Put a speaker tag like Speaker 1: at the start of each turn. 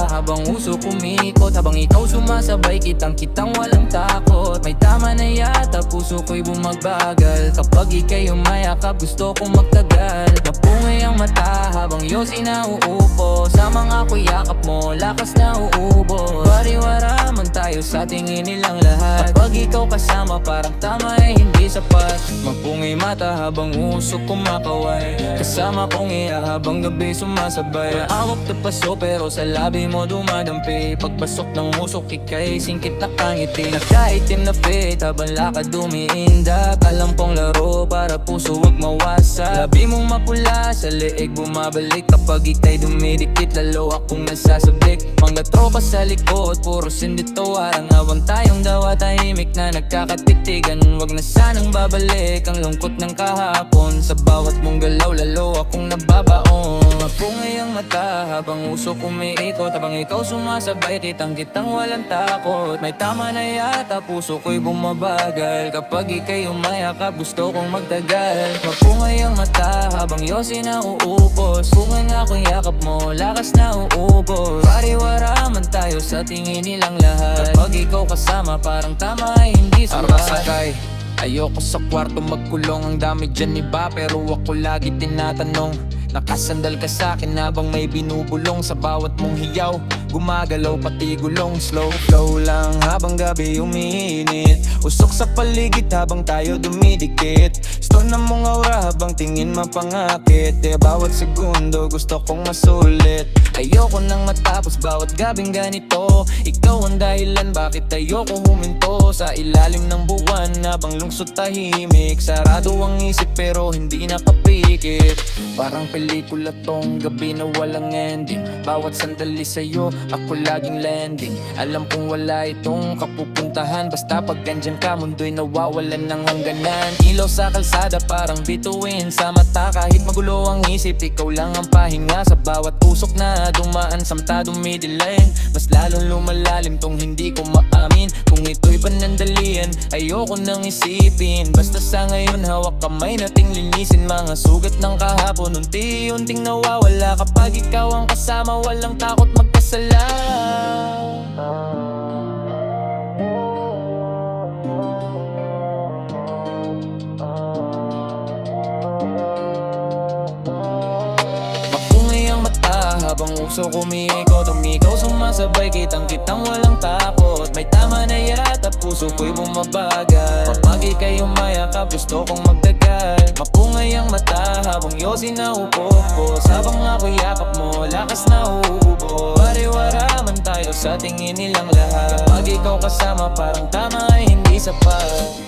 Speaker 1: mata habang uso kumikot, habang ikaw sumasabay, kitang-kitang walang takot. May tama na yata, puso ko'y bumagbagal. Kapag ika'y umayakap, gusto kong magtagal. Napungay ang mata habang yosi na uupo. Sa mga yakap mo, lakas na uubos. Pariwara man tayo sa tingin nilang lahat. Kapag ikaw kasama, parang tama ay hindi sapat. Mapungay mata habang usok kumakaway. Kasama kong iya habang gabi sumasabay. Awak na paso pero sa labi mo dumadampi. Pagpasok ng usok, ika'y singkit na kangiti. Nagkaitim na fit habang lakad umiindak. Alam kong laro para puso wag mawasa. Labi mong mapula sa leeg bumabalik. Kapag ika'y dumidikit, lalo akong nasasabik. Mga tropa sa likod, puro sindito. Arang-awang tayong dawa, tahimik na nagkakatiktigan. Wag na sanang babalik ang lungkot ng kahapon. Sa bawat mong galaw, lalo akong nababaon. Mapungay ang mata habang usok umiikot, habang ikaw sumasabay, kitang-kitang walang takot. May tama na yata, puso ko'y bumabagal. Kapag ika'y umayakap, gusto kong magtagal. Mapungay ang mata habang yosi na uupos. Kung ako'y yakap mo, lakas na uubos. Pariwara man tayo sa tingin nilang lahat. Kapag ikaw kasama, parang tama ay hindi sumakay. Ayoko sa kwarto magkulong, ang dami dyan iba pero ako lagi tinatanong. Nakasandal ka sa'kin habang may binubulong. Sa bawat mong hiyaw, gumagalaw pati gulong. Slow flow lang habang gabi umiinit. Usok sa paligid habang tayo dumidikit. Stone na mong aura habang tingin mapangakit. Bawat segundo gusto kong masulit. Ayoko nang matapos bawat gabing ganito. Ikaw ang dahilan bakit ayoko huminto. Sa ilalim ng buwan habang lungsod tahimik. Sarado ang isip pero hindi nakapikit. Parang pelikula tong gabi na walang ending. Bawat sandali sa'yo, ako laging landing. Alam kong wala itong kapupuntahan. Basta pag andyan ka, mundo'y nawawalan ng hangganan. Ilaw sa kalsada, parang bituin sa mata. Kahit magulo ang isip, ikaw lang ang pahinga. Sa bawat usok na dumaan, samta dumidilim. Mas lalong lumalalim tong hindi ko maamin. Kung ito'y panandalian, ayoko nang isipin. Basta sa ngayon, hawak kamay nating linisin. Mga sugat ng kahapon, unti-unting nawawala. Kapag ikaw ang kasama, walang takot magkasala. Mapungay ang mata habang usok umiikot. Ikaw sumasabay, kitang-kitang walang takot. May tama na yata, puso ko'y bumabagal. Kapag ika'y umayakap, gusto kong magtagal. Mapungay ang mata habang yosi na upos. Habang ako'y yakap mo, lakas na uubos. Pariwara man tayo sa tingin nilang lahat. Kapag ikaw kasama, parang tama ay hindi sapat.